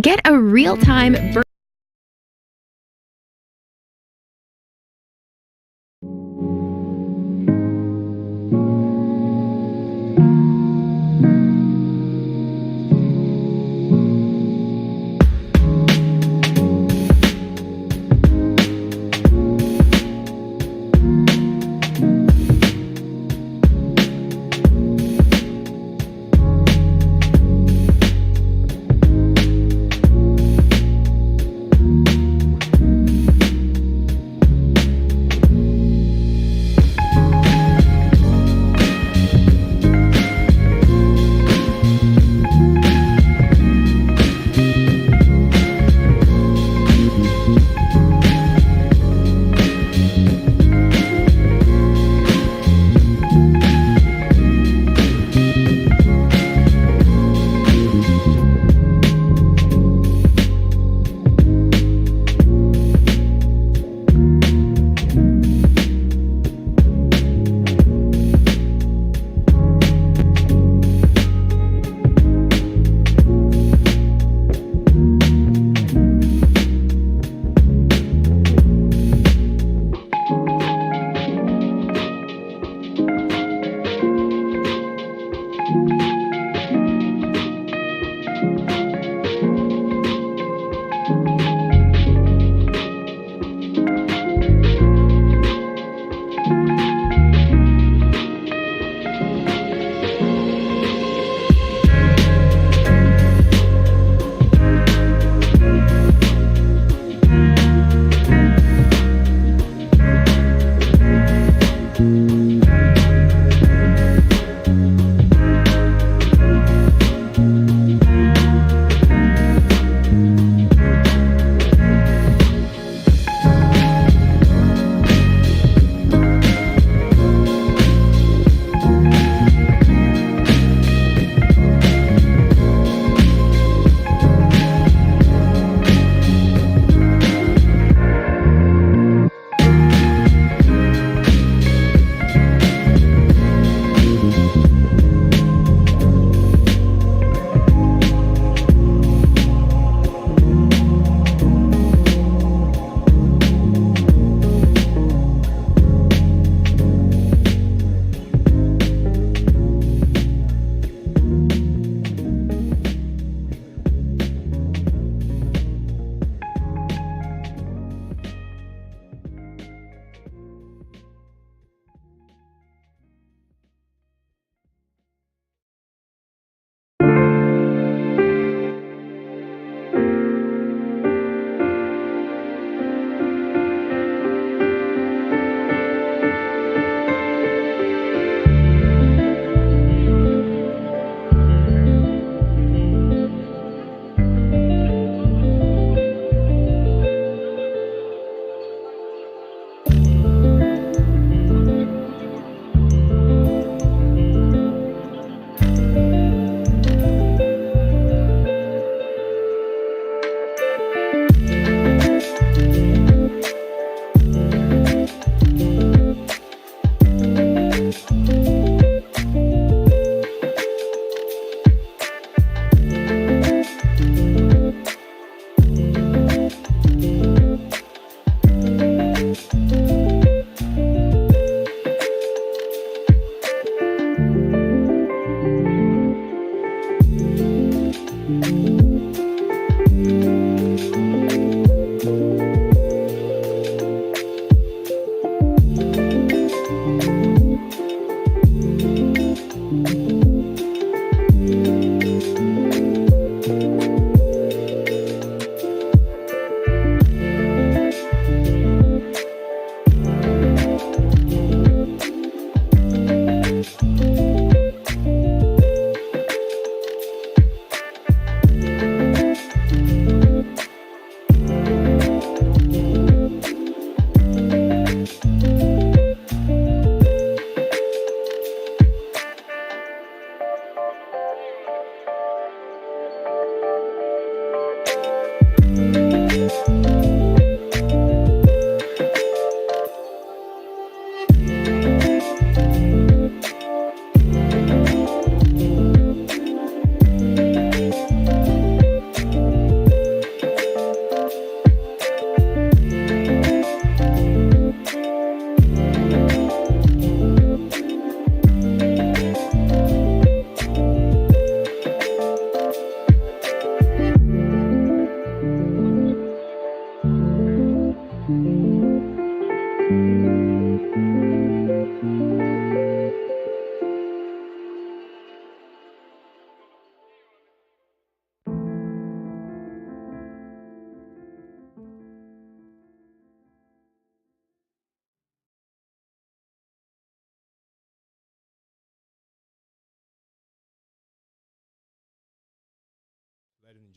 Get a real-time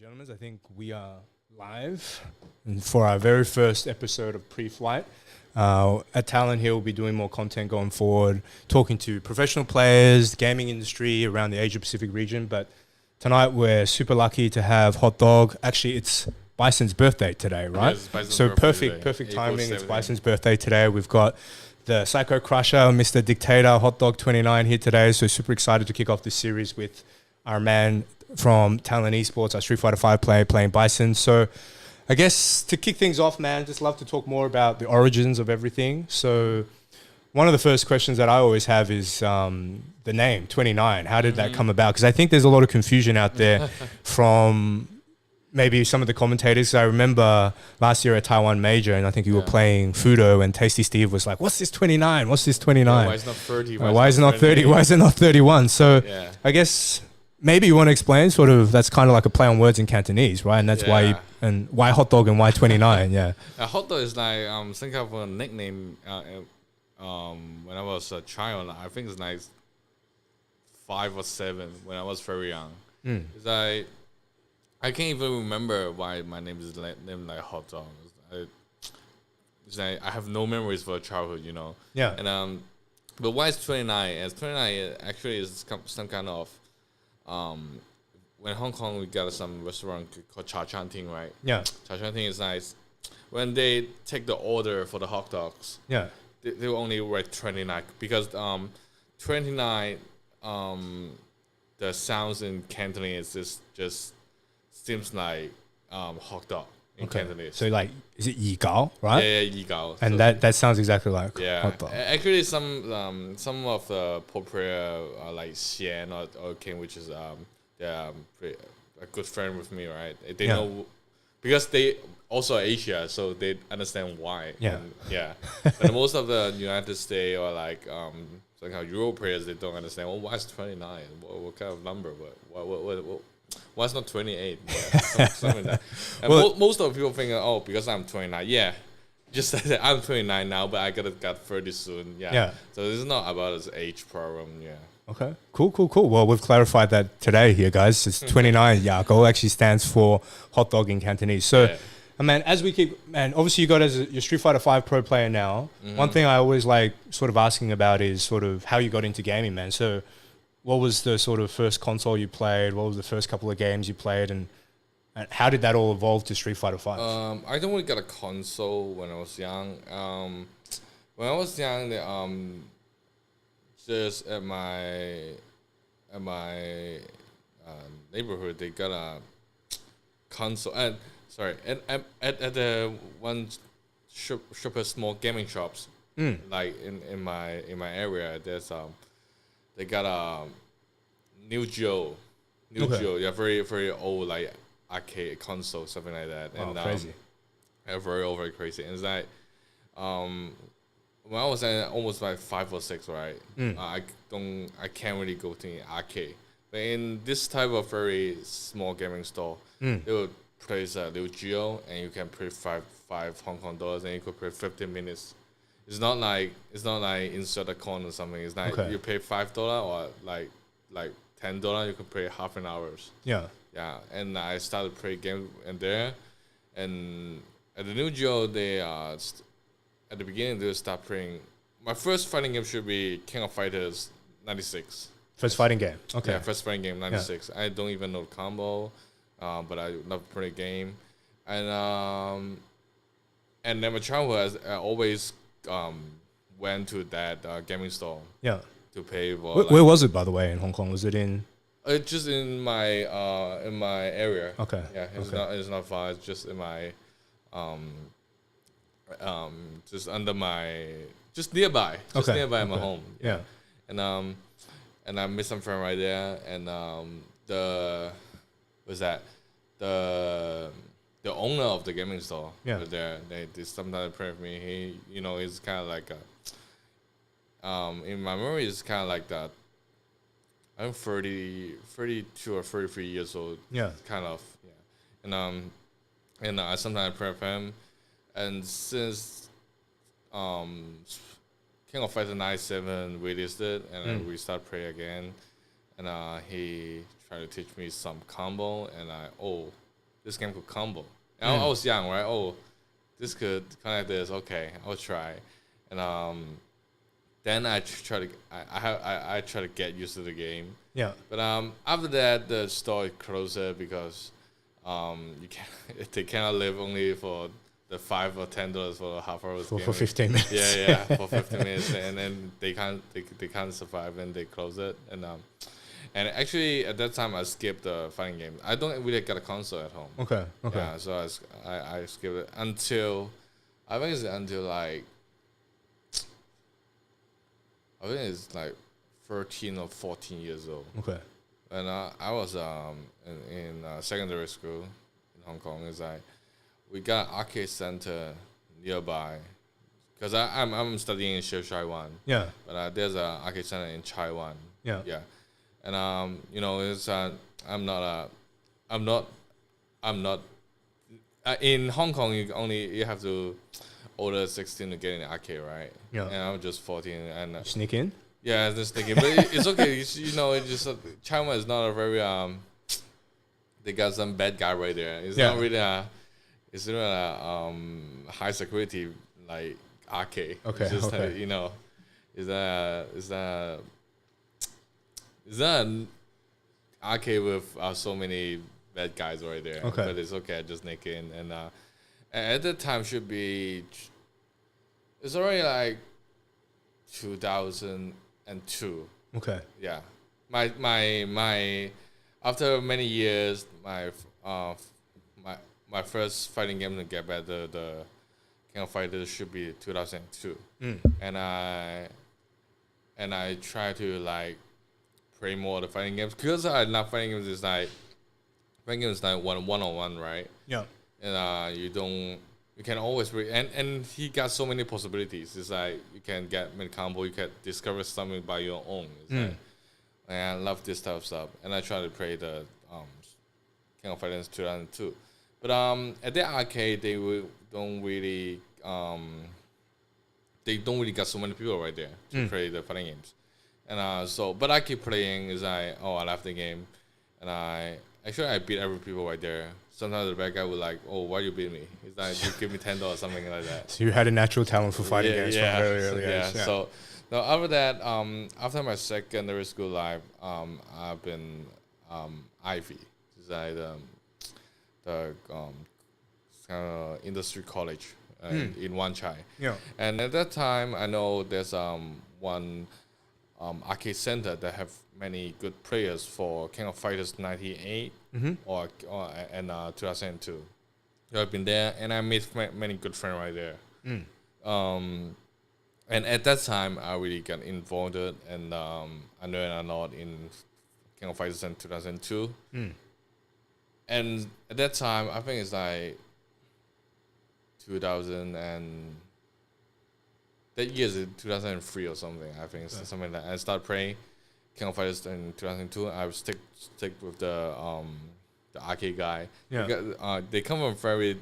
Gentlemen, I think we are live for our very first episode of Preflight. At Talon here, we'll be doing more content going forward, talking to professional players, gaming industry around the Asia Pacific region. But tonight, we're super lucky to have Hot Dog. Actually, it's Bison's birthday today, right? Yes, So perfect timing. It's Bison's birthday today. We've got the Psycho Crusher, Mr. Dictator, Hotdog29 here today. So super excited to kick off this series with our man from Talon esports, our Street Fighter 5 player playing Bison. So I guess to kick things off, man, just love to talk more about the origins of everything. So one of the first questions that I always have is the name 29. How did that come about? Because I think there's a lot of confusion out there from maybe some of the commentators. I remember last year at Taiwan Major, and I think you were playing Fudo, and Tasty Steve was like, "What's this 29? What's this 29? Why is it not 30? Why is it not 30? Why is it not 31?" So I guess maybe you want to explain sort of that's kind of like a play on words in Cantonese, right? And that's why hot dog and why 29? Yeah. Hot dog is like think of a nickname when I was a child. I think it's like 5 or 7 when I was very young. It's like I can't even remember why my name is named like Hot Dog. It's like I have no memories for childhood, you know. Yeah. And but why is 29? As 29 actually is some kind of when Hong Kong we got some restaurant called Cha Chan Ting, right? Yeah. Cha Chan Ting is nice. When they take the order for the hot dogs, they will only write 29 because 29 the sounds in Cantonese is just seems like hot dog in Cantonese. So like, is it yi gao, right? Yeah, yi gao. And so that sounds exactly like hot dog. Actually, some of the popular like Xian or King, which is a good friend with me, right? They know because they also Asia, so they understand why. Yeah, But most of the United States or like somehow Euro players, they don't understand. Well, why is 29? What kind of number? What why it's not 28? Yeah, something like that. And most of the people think, oh, because I'm 29. Yeah, just that I'm 29 now, but I got 30 soon. Yeah. So this is not about his age problem. Yeah. Okay. Cool. Well, we've clarified that today here, guys. It's 29. Yago actually stands for hot dog in Cantonese. So, man, as we keep, man, obviously you got your Street Fighter 5 pro player now. One thing I always like sort of asking about is sort of how you got into gaming, man. So, what was the sort of first console you played? What was the first couple of games you played? And how did that all evolve to Street Fighter 5? I don't really got a console when I was young. When I was young, just at my neighborhood, they got a console. And at the one super small gaming shops, like in my area, there's they got a Neo Geo, very very old like arcade console, something like that. And crazy. Very crazy. And it's like when I was almost like 5 or 6, right? I can't really go to the arcade. But in this type of very small gaming store, they would place Neo Geo, and you can pay five Hong Kong dollars, and you could play 15 minutes. It's not like insert a coin or something. It's like you pay $5 or like $10. You can play half an hour. Yeah. And I started playing game in there, and at the New Geo they at the beginning they start playing. My first fighting game should be King of Fighters 96. First fighting game. Okay. Yeah, first fighting game 96. I don't even know the combo, but I love playing the game, and then my childhood I always went to that gaming store. Yeah. To pay for. Where was it, by the way, in Hong Kong? Was it in? Just in my area. Okay. Yeah, it's not far. It's just in my just under my nearby. Just nearby my home. Yeah. And I met some friend right there, and the owner of the gaming store was there. They sometimes pray with me. He, he's kind of like in my memory, it's kind of like that. I'm 32 or 33 years old. Yeah. Kind of. Yeah. And I sometimes pray with him, and since King of Fighters 97 released it, and we start playing again, and he tried to teach me some combo, and this game could combo. And I was young, right? Oh, this could kind of this. Okay, I'll try. And then I try to get used to the game. Yeah. But after that, the store closed because they cannot live only for the $5 or $10 for a half hour for 15 minutes. Yeah, for 15 minutes, and then they can't survive, and they close it. And actually at that time I skipped the fighting game. I don't really get a console at home. Okay. Yeah, so I skipped it until like 13 or 14 years old. Okay. And I was in secondary school in Hong Kong. It's like we got an arcade center nearby because I'm studying in Taiwan. Yeah. But there's an arcade center in Taiwan. Yeah. Yeah. And it's I'm not in Hong Kong. You have to order 16 to get in the arcade, right? Yeah. And I'm just 14 and Sneak in. yeah, just thinking, but it's okay. It's just China is not a very They got some bad guy right there. It's not really it's not a high security like arcade. Okay. It's just okay. is that an arcade with so many bad guys right there. Okay. But it's okay. I just sneak in and at that time it's already like 2002. Okay. Yeah, my after many years, my first fighting game to get better, the King of Fighters should be 2002. And I try to like play more the fighting games because I love fighting games. Is like fighting games is like one-on-one, right? Yeah. And you can always and he got so many possibilities. It's like you can get many combo, you can discover something by your own. It's like, and I love this type of stuff. And I try to play the King of Fighters 2002. But at the arcade they don't really got so many people right there to play the fighting games. And but I keep playing. Is I love the game, and I beat every people right there. Sometimes the bad guy would like, oh, why you beat me? He's like, you give me $10, something like that. So you had a natural talent for fighting games from very early age. Yeah. So now after that, after my secondary school life, I've been Ivy. It's like the kind of industry college in Wan Chai. Yeah. And at that time, I know there's one arcade center that have many good players for King of Fighters 98 or 2002. So I've been there and I made many good friends right there. And at that time, I really got involved and I learned a lot in King of Fighters in 2002. And at that time, I think it's like 2000 and that year is 2003 or something. I think it's something like that. I started playing King of Fighters in 2002. I would stick with the arcade guy. Yeah. They come from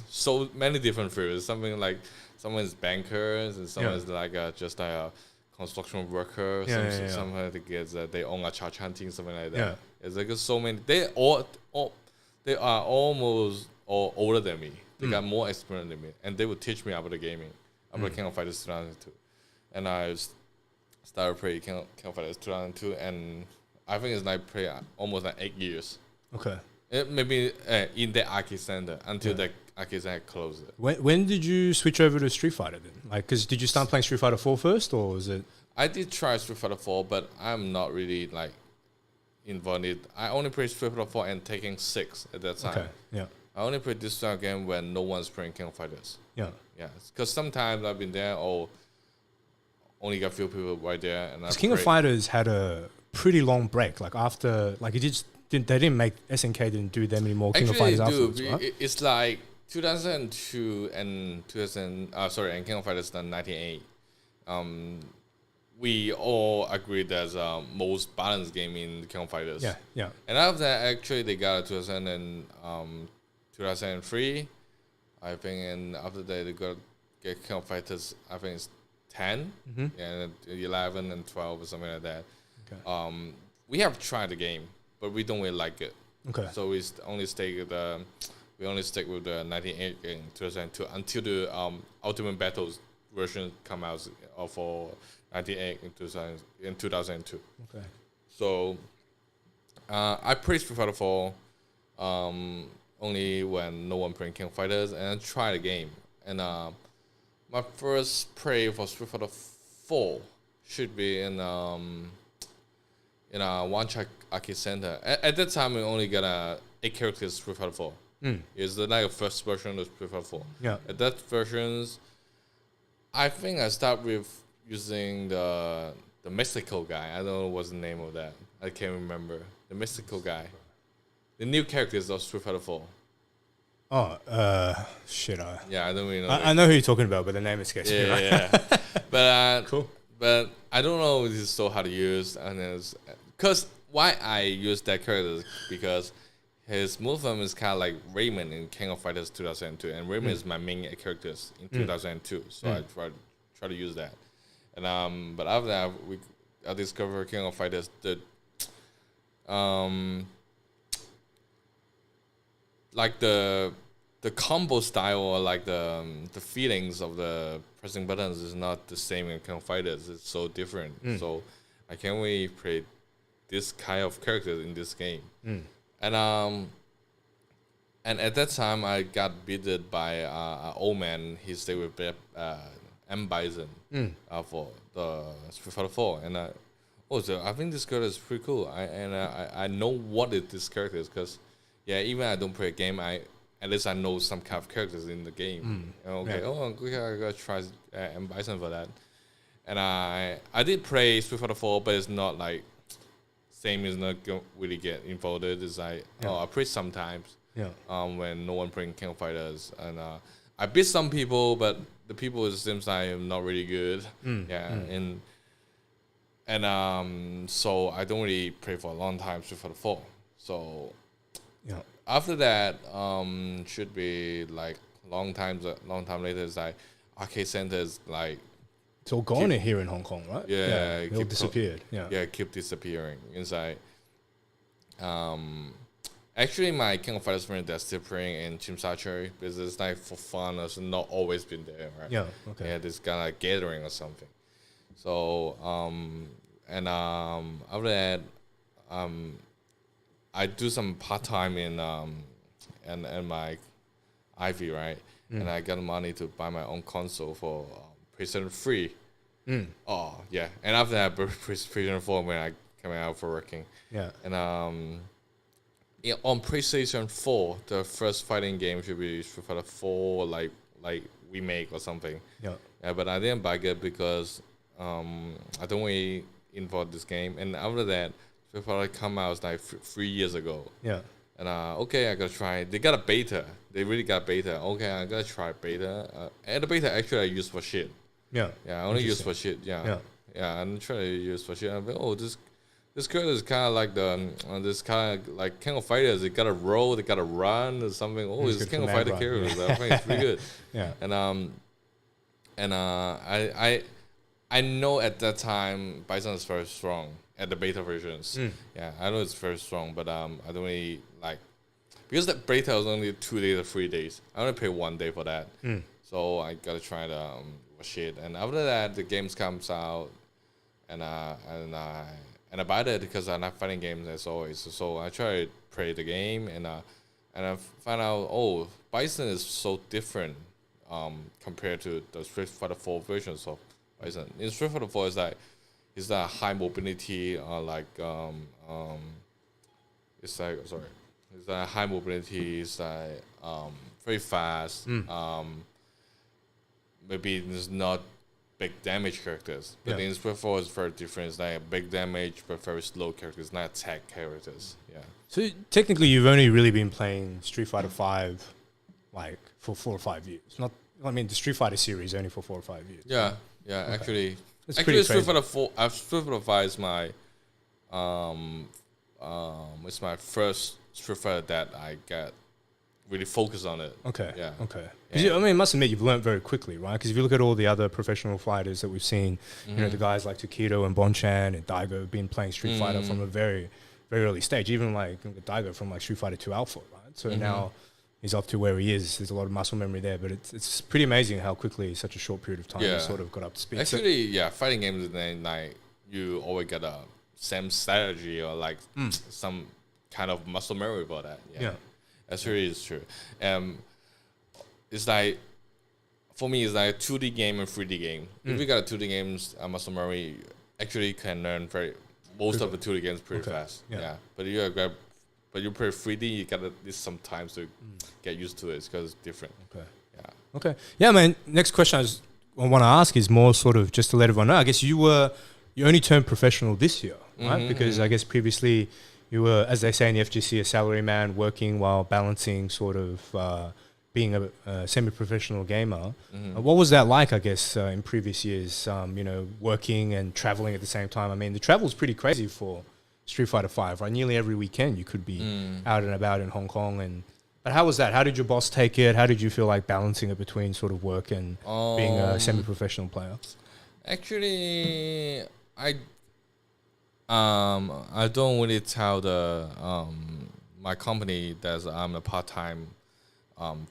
so many different fields. Something like someone is bankers and someone is like just like a construction worker. Some of the kids they own a cha-chan, something like that. Yeah. It's like so many. They are almost all older than me. They got more experience than me, and they would teach me about the gaming. About King of Fighters 2002, and I started playing King of Fighters 2002, and I think it's like play almost like 8 years. Okay. Maybe in the arcade center until the arcade center closed. When did you switch over to Street Fighter then? Like, cause did you start playing Street Fighter 4 first, or was it? I did try Street Fighter 4, but I'm not really like involved in it. I only played Street Fighter 4 and Tekken 6 at that time. Okay. Yeah. I only played this game when no one's playing King of Fighters. Yeah. Yeah, because sometimes I've been there or only got few people right there. And King of Fighters had a pretty long break. Like after, like they didn't make SNK didn't do them anymore. King of Fighters afterwards, right? It's like 2002 and and King of Fighters 98. We all agree that's most balanced game in King of Fighters. Yeah, yeah. And after that, actually, they got 2003. I think, and after that, they got get King of Fighters. I think it's 10, and 11 and 12 or something like that. Okay. We have tried the game, but we don't really like it. Okay. So only stick with the 98 in 2002 until the Ultimate Battles version come out for 98 in 2002. Okay. So I played Street Fighter 4 only when no one playing King of Fighters, and I tried the game. And my first play for Street Fighter 4 should be in a One Track Arcade Center. At that time, we only got 8 characters Street Fighter 4. It's like a first version of Street Fighter 4. Yeah. At that versions, I think I start with using the mystical guy. I don't know what's the name of that. I can't remember. The mystical guy. The new characters of Street Fighter 4. Oh, shit. Yeah, I don't really know. I know who you're talking about, but the name escapes me. Right? Yeah. But cool. But I don't know if this is so hard to use, and because why I use that character is because his movement is kind of like Raymond in King of Fighters 2002, and Raymond is my main characters in 2002. So I try to use that, and but after that I discovered King of Fighters like the combo style or like the feelings of the pressing buttons is not the same in King of Fighters. It's so different. So I can't really play this kind of characters in this game. And at that time I got beaten by an old man. He stayed with M Bison for the Street Fighter 4, and I think this character is pretty cool. I know what this character is because even I don't play a game, at least I know some kind of characters in the game. I gotta try M Bison for that. And I did play Street Fighter 4, but it's not like same is not really get involved. It's like I play sometimes. When no one playing King of Fighters, and I beat some people, but the people it seems like I'm not really good. And so I don't really play for a long time Street Fighter 4. So after that, should be like long time later. It's like arcade centers like it's all gone here in Hong Kong, right? It all disappeared. Keep disappearing. It's like actually my King of Fighters friend that's still playing in Tsim Sha Tsui because it's like for fun. It's not always been there, right? This kind of gathering or something. So after that, I do some part time in my Ivy, right? And I got money to buy my own console for PlayStation 3. And after that, PlayStation 4 when I came out for working. And on PlayStation 4, the first fighting game should be Street Fighter 4, like remake or something. But I didn't buy it because I don't really involve this game. And after that, Street Fighter come out like 3 years ago. And I gotta try. They got a beta. They really got beta. I gotta try beta. And the beta actually I use for shit. I only use for shit. I'm trying to use for shit. I'm like, this character is kind of like this kind of like King of Fighters. They gotta roll, they gotta run or something. It's King of Fighter characters. I think it's pretty good. I know at that time Bison is very strong at the beta versions. I know it's very strong, but I don't really like because the beta was only 2 days or 3 days. I only pay 1 day for that, so I gotta try the shit. And after that, the games comes out, and I buy it because I like fighting games as always. So I try to play the game, and I find out Bison is so different compared to the Street Fighter 4 versions of Bison. In Street Fighter 4, it's that high mobility, it's that high mobility. It's like very fast. Maybe it's not big damage characters, but in Street 4 it's very different. It's like big damage but very slow characters, not attack characters. So technically, you've only really been playing Street Fighter 5, like for 4 or 5 years. The Street Fighter series only for 4 or 5 years. Actually, Street Fighter 4. Street Fighter 5 is my it's my first Street Fighter that I got really focused on it. I must admit, you've learned very quickly, right? Because if you look at all the other professional fighters that we've seen, the guys like Takedo and Bonchan and Daigo have been playing Street Fighter from a very, very early stage. Even like Daigo from like Street Fighter 2 Alpha, right? So now he's up to where he is. There's a lot of muscle memory there, but it's pretty amazing how quickly, such a short period of time, he sort of got up to speed. Actually, fighting games, then like you always get a same strategy or like some kind of muscle memory about that. Yeah. That's really is true. It's like, for me, it's like 2D game and 3D game. If you got a 2D games, muscle memory, actually can learn most of the 2D games pretty fast. Yeah. But you play 3D, you got at least some time to get used to it because it's different. Okay. Yeah, man. Next question I want to ask is more sort of just to let everyone know. I guess you only turned professional this year, right? Because I guess previously you were, as they say in the FGC, a salary man working while balancing sort of being a semi-professional gamer. What was that like, I guess, in previous years, working and traveling at the same time? I mean, the travel's pretty crazy for Street Fighter 5, right? Nearly every weekend you could be out and about in Hong Kong. But how was that? How did your boss take it? How did you feel like balancing it between sort of work and being a semi-professional player? Actually, I don't really tell my company that I'm a part-time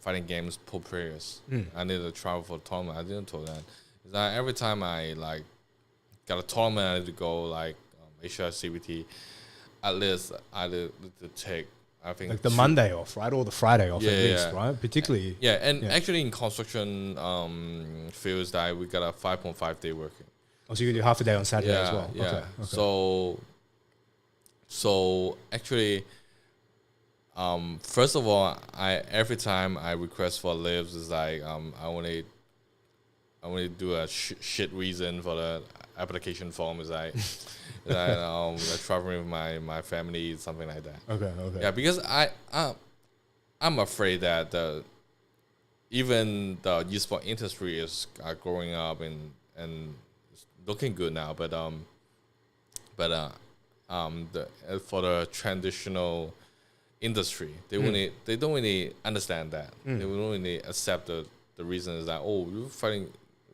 fighting games pro players. I need to travel for tournament. I didn't tell that. It's like every time I like got a tournament, I need to go like Asia CBT. At least I need to take, I think, like the Monday off, right, or the Friday off at least, right? Particularly. Actually in construction fields that we got a 5.5 day working. Oh, so you can do half a day on Saturday as well. Yeah. Okay. So actually, first of all, every time I request for leaves is like I only do a shit reason for the application form is like traveling with my family, something like that. Okay. Yeah, because I'm afraid that even the esports industry is growing up and looking good now, but for the traditional industry, they don't really understand that. They don't really accept the reason is that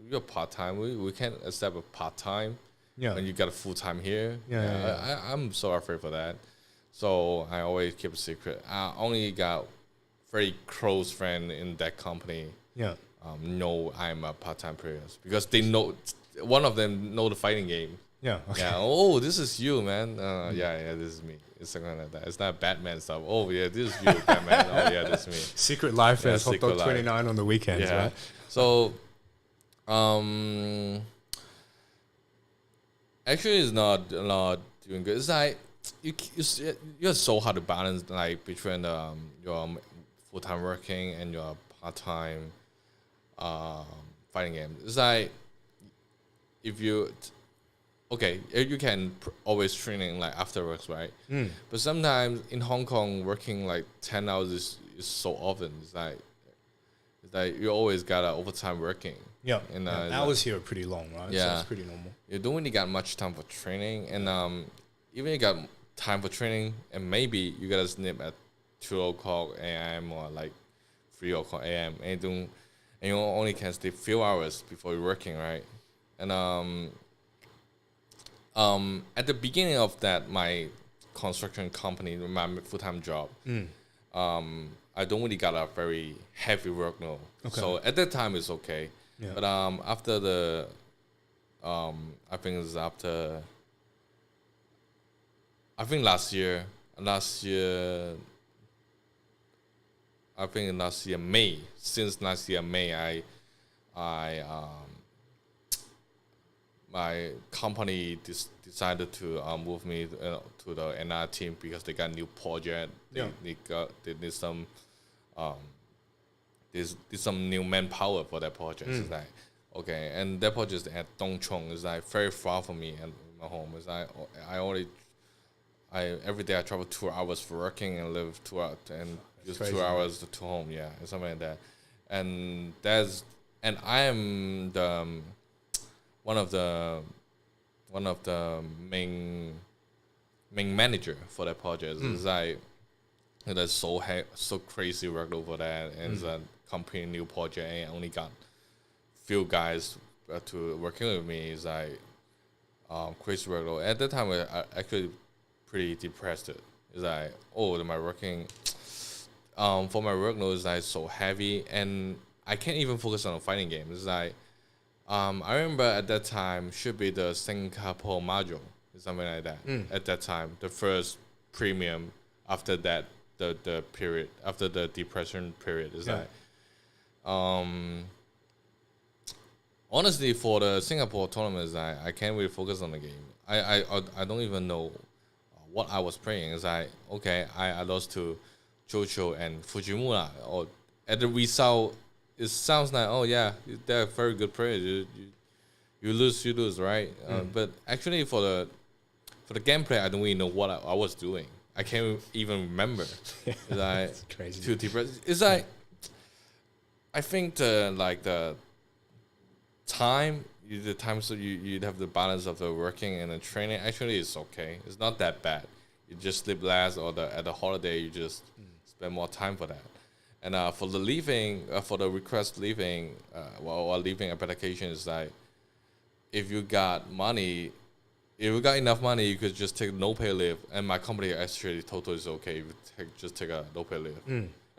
you're part time. We can't accept a part time when you got a full time here. I'm so afraid for that. So I always keep a secret. I only got very close friend in that company. Know I'm a part time player because they know one of them know the fighting game. Oh, this is you, man. This is me. It's something like that. It's not Batman stuff. Oh yeah, this is you, Batman. Oh yeah, this is me. Secret life as Hotdog29 on the weekends, right? So, actually, it's not doing good. It's like you're so hard to balance like between your full time working and your part time fighting game. It's like if you can always training like after works, right? But sometimes in Hong Kong, working like 10 hours is so often. It's like you always got overtime working. And hours here are pretty long, right? So it's pretty normal. You don't really got much time for training, and even you got time for training, and maybe you gotta snip at 2:00 a.m. or like 3:00 a.m. and you only can sleep few hours before you're working, right? And at the beginning of that, my construction company, my full-time job, I don't really got a very heavy workload. So at that time, it's okay. But after I think last year May, since last year May, my company decided to move me to the NR team because they got a new project. They need some new manpower for that project. It's like okay, and that project is at Dongchong. It's like very far from me and my home. It's like every day I travel 2 hours for working and live 2 hours and just 2 hours to home. Yeah, and something like that. And I am one of the main manager for that project. It's like there's so crazy workload for that, and it's a company new project, and I only got few guys to working with me. Is like crazy workload. At that time, I actually pretty depressed. It's like, oh, am I working? For my workload is like so heavy, and I can't even focus on a fighting game. It's like, I remember at that time should be the Singapore module, something like that. At that time, the first premium after that, the period after the depression period is like, honestly, for the Singapore tournaments, I can't really focus on the game. I don't even know what I was playing. It's like, okay, I lost to Jojo and Fujimura. Or at the result, it sounds like, oh yeah, they're very good players. You lose, right? But actually, for the gameplay, I don't really know what I was doing. I can't even remember. It's like, It's crazy. too depressed. It's like, I think the time so you'd have the balance of the working and the training. Actually, it's okay. It's not that bad. You just sleep less, or at the holiday you just spend more time for that. And for the leaving, for the request leaving, or leaving application is like, if you got money, if you got enough money, you could just take no pay leave. And my company actually totally is okay if you just take a no pay leave.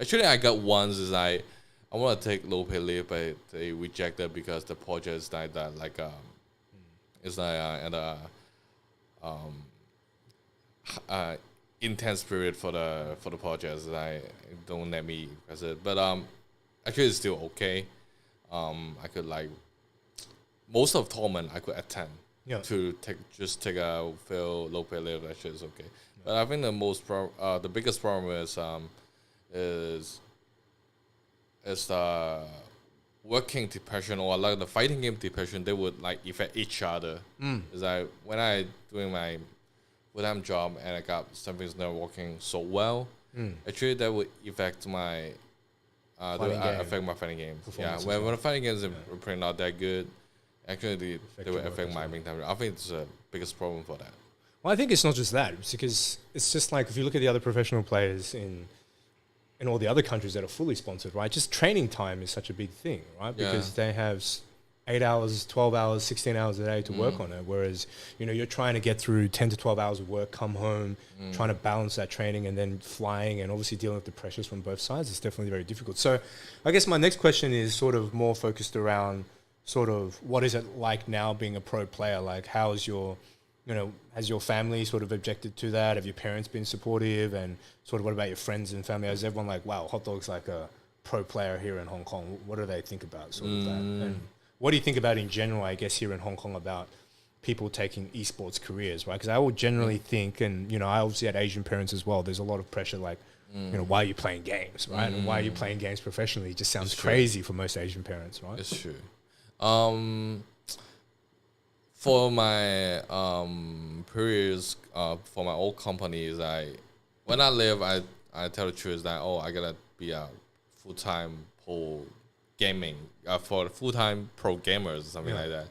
Actually, I got ones is I want to take low pay leave, but they rejected because the project is it's like intense period for the project. I don't let me press it, but actually it's still okay. I could like most of tournament I could attend to take a fail low pay leave. Actually, it's okay. But I think the biggest problem is the working depression, or like the fighting game depression. They would like affect each other. It's like when I doing my full-time job and I got something's not working so well, actually that would affect my affect my fighting game. Yeah, when the fighting games are pretty not that good, actually they will affect my main time. I think it's the biggest problem for that. Well, I think it's not just that. It's because it's just like if you look at the other professional players in all the other countries that are fully sponsored, right? Just training time is such a big thing, right? Because they have 8 hours, 12 hours, 16 hours a day to work on it. Whereas, you're trying to get through 10 to 12 hours of work, come home, trying to balance that training and then flying and obviously dealing with the pressures from both sides. It's definitely very difficult. So I guess my next question is sort of more focused around sort of what is it like now being a pro player? Like how is has your family sort of objected to that? Have your parents been supportive? And sort of what about your friends and family? Is everyone like, wow, Hot Dog's like a pro player here in Hong Kong? What do they think about sort of that? And what do you think about in general, I guess, here in Hong Kong about people taking esports careers, right? Because I would generally think, and, I obviously had Asian parents as well, there's a lot of pressure like, why are you playing games, right? And why are you playing games professionally? It just sounds crazy for most Asian parents, right? It's true. For my periods, for my old companies, when I leave, I tell the truth that I gotta be a full-time pro gaming for full-time pro gamers or something like that.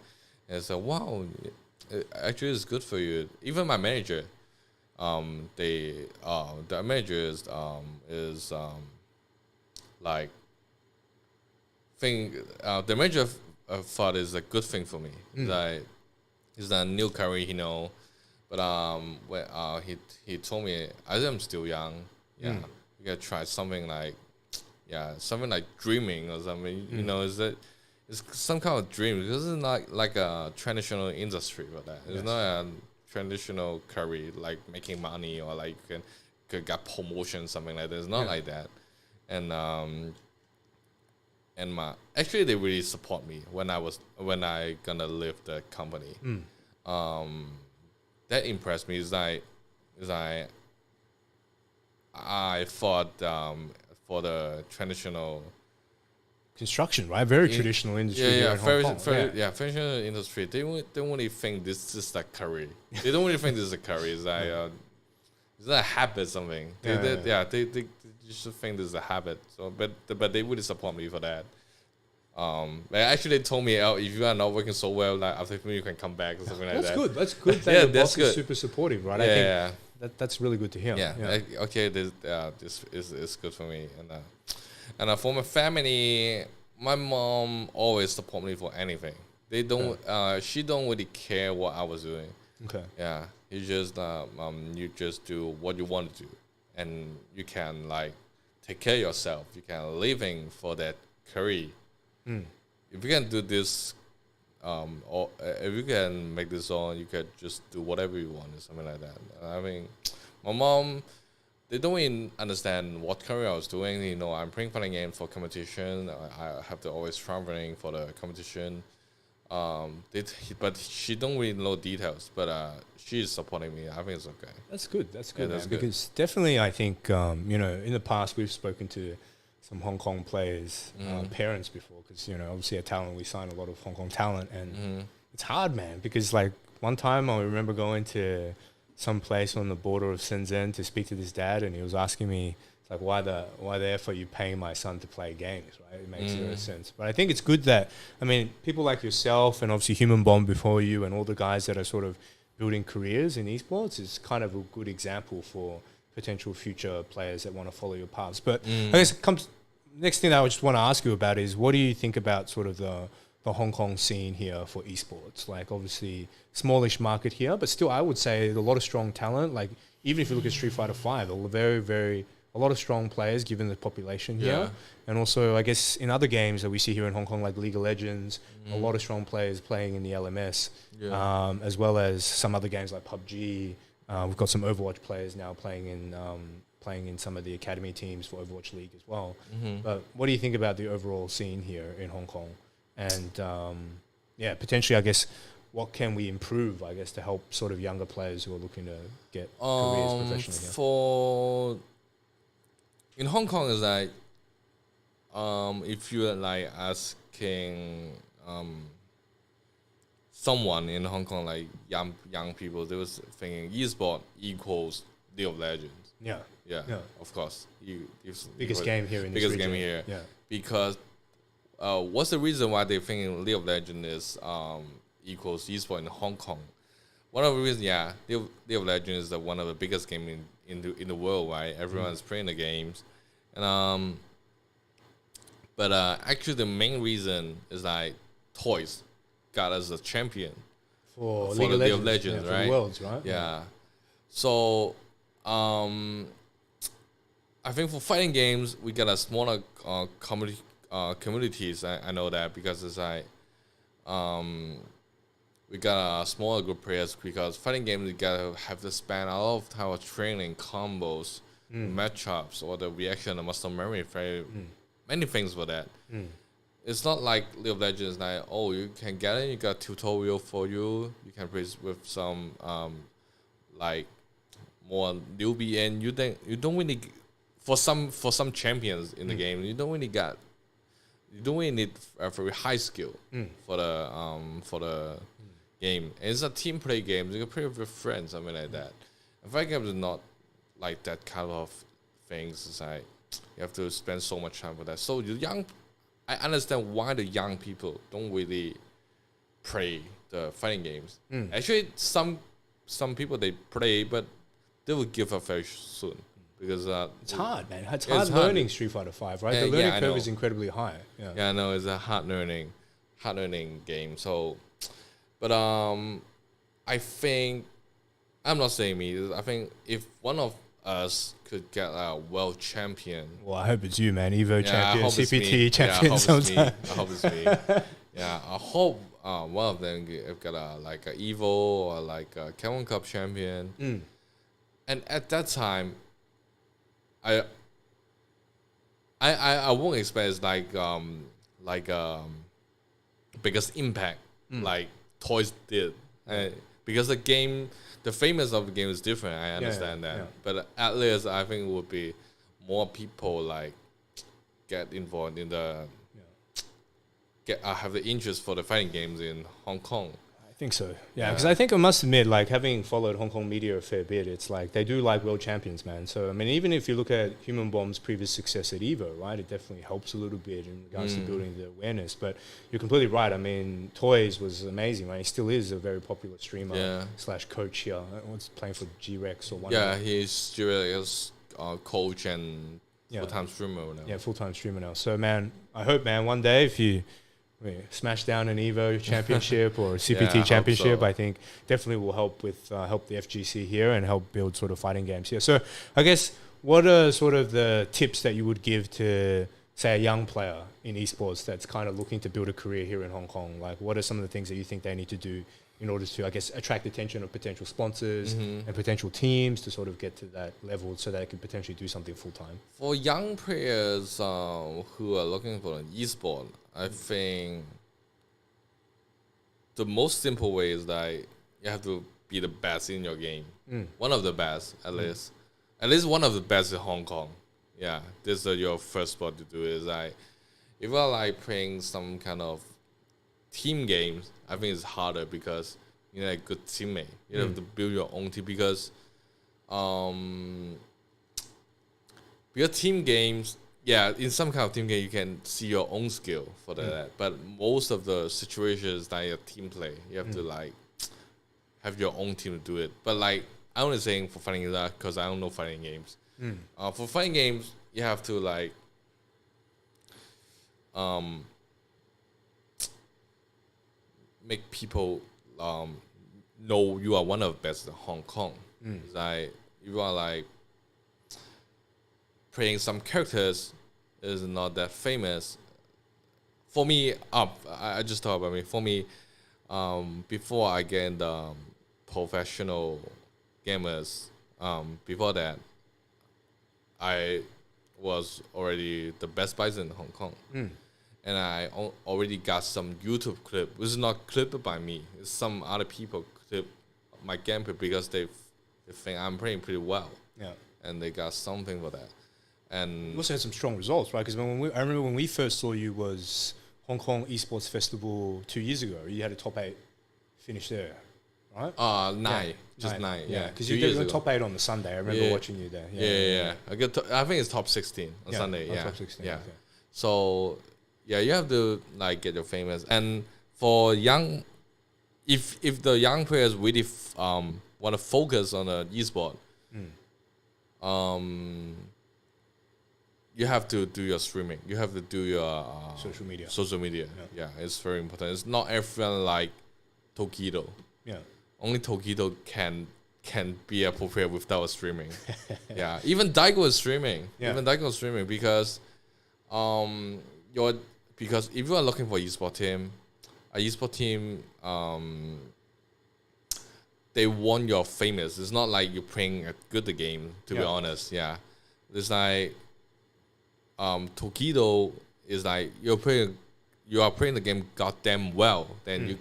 And so wow, actually it's good for you. Even my manager, the manager is like the manager thought is a good thing for me. Like he's a new career, but when he told me as I'm still young, you gotta try something like dreaming or something. It's some kind of dream because it's not like a traditional industry for that. It's not a traditional career like making money or like you can get promotion, something like that. It's not like that. And actually they really support me when I gonna leave the company. That impressed me. I thought for the traditional construction, right? Very traditional industry. Here in Hong Kong. Traditional industry. They don't really think this is a career. They don't really think this is a career. It's like it's a habit, something. They just think this is a habit. So, but they really support me for that. They actually told me, if you are not working so well, like after you can come back or something like that. That's good. That your boss is super supportive, right? I think that's really good to hear. This is good for me. And for my family, my mom always support me for anything. They don't. She don't really care what I was doing. Okay. Yeah. You just do what you want to do, and you can like take care of yourself. You can living for that career. If you can do this, or if you can make this on, you can just do whatever you want or something like that. I mean, my mom, they don't even understand what career I was doing. You know, I'm playing fighting games for competition. I have to always traveling for the competition. But she don't really know details. But she's supporting me. I think it's okay. That's good. That's good, that's man. good. Because definitely, I think you know, in the past we've spoken to some Hong Kong players' parents before. Because you know, obviously at Talon we sign a lot of Hong Kong talent, and it's hard, man. Because like one time I remember going to some place on the border of Shenzhen to speak to this dad, and he was asking me, it's like, why the effort are you paying my son to play games, right? It makes zero sense. But I think it's good that, I mean, people like yourself and obviously Human Bomb before you and all the guys that are sort of building careers in esports is kind of a good example for potential future players that want to follow your paths. But I guess next thing that I just want to ask you about is, what do you think about sort of the Hong Kong scene here for esports? Like obviously smallish market here, but still I would say a lot of strong talent. Like even if you look at Street Fighter 5, a lot of strong players given the population here. And also I guess in other games that we see here in Hong Kong, like League of Legends, a lot of strong players playing in the LMS, as well as some other games like PUBG. We've got some Overwatch players now playing in some of the academy teams for Overwatch League as well. But what do you think about the overall scene here in Hong Kong? And potentially, I guess, what can we improve, I guess, to help sort of younger players who are looking to get careers professionally here? In Hong Kong is like, if you're like asking someone in Hong Kong, like young people, they was thinking esport equals League of Legends. Yeah, of course. Biggest game here in this region. Biggest game here. Yeah. Because what's the reason why they think League of Legends is equals esport in Hong Kong? One of the reasons, League of Legends is one of the biggest game in the world, right? Everyone's playing the games, and but actually the main reason is like Toys got us a champion for League of Legends, right? For the Worlds, right? Yeah. So I think for fighting games we got a smaller communities. I know that because it's like we got a smaller group of players, because fighting games you gotta have to spend a lot of time of training, combos, matchups, or the reaction, the muscle memory, many things for that. It's not like League of Legends, like, oh, you can get it, you got tutorial for you, you can play with some like more newbie, and you don't really, for some champions in the game, you don't really need a very high skill for the game. And it's a team play game. You can play with your friends, something like that. And fighting games is not like that kind of things. It's like you have to spend so much time for that. So I understand why the young people don't really play the fighting games. Actually, some people they play, but they will give up very soon. Because it's hard, man. It's hard learning Street Fighter 5, right? The learning curve is incredibly high. Yeah, I know. It's a hard learning game. So, but I think, I'm not saying me. I think if one of us could get a world champion. Well, I hope it's you, man. Evo champion, CPT champion sometime. I hope it's me. Yeah, I hope one of them got a Evo or like a Talon Cup champion. And at that time, I won't expect it's like biggest impact like Toys did, because the famous of the game is different. I understand that, but at least I think it would be more people like get involved in the have the interest for the fighting games in Hong Kong. I think so. Yeah, because I think I must admit, like having followed Hong Kong media a fair bit, it's like they do like world champions, man. So I mean, even if you look at Human Bomb's previous success at Evo, right, it definitely helps a little bit in regards to building the awareness. But you're completely right. I mean, Toys was amazing, right? He still is a very popular streamer / coach here. What's playing for G-Rex or one? Yeah, he's G-Rex coach and full-time streamer now. Yeah, full-time streamer now. So man, I hope, man, one day if you smash down an Evo championship or a Yeah, I CPT hope championship, so. I think definitely will help with help the FGC here and help build sort of fighting games here. So I guess what are sort of the tips that you would give to, say, a young player in esports that's kind of looking to build a career here in Hong Kong? Like, what are some of the things that you think they need to do in order to, I guess, attract attention of potential sponsors and potential teams to sort of get to that level so that they can potentially do something full time? For young players who are looking for an esport, I think the most simple way is that you have to be the best in your game. One of the best, at least. At least one of the best in Hong Kong. Yeah, this is your first spot to do. Is like, if you are like playing some kind of team games, I think it's harder because you need a good teammate. You have to build your own team because team games, yeah, in some kind of team game you can see your own skill for that. But most of the situations that a team play, you have to like have your own team to do it. But like I'm only saying for fighting that because I don't know fighting games. For fighting games, you have to like make people know you are one of the best in Hong Kong. Like you are like playing some characters is not that famous. For me, I just talk about me. For me, before I get the professional gamers, before that, I was already the best buys in Hong Kong. And I already got some YouTube clip. This is not clipped by me. It's some other people clip my gameplay because they think I'm playing pretty well. Yeah. And they got something for that. And You also had some strong results, right? Because I remember when we first saw you was Hong Kong Esports Festival 2 years ago. You had a top 8 finish there, right? nine. Just nine. Yeah. Because 2 you years were ago. top 8 on the Sunday. I remember Yeah. watching you there. Yeah. I think it's top 16 on Sunday. Yeah. Top 16. Yeah. Okay. So yeah, you have to like get your famous. And for young, if the young players really want to focus on the esport, you have to do your streaming. You have to do your Social media. Social media. Yeah, it's very important. It's not everyone like Tokido. Yeah. Only Tokido can be a pro player without streaming. Yeah, even Daigo is streaming. Yeah. Even Daigo is streaming because because if you are looking for esport team, they want your famous. It's not like you're playing a good game, to be honest. Yeah. It's like Tokido is like you are playing the game goddamn well, then you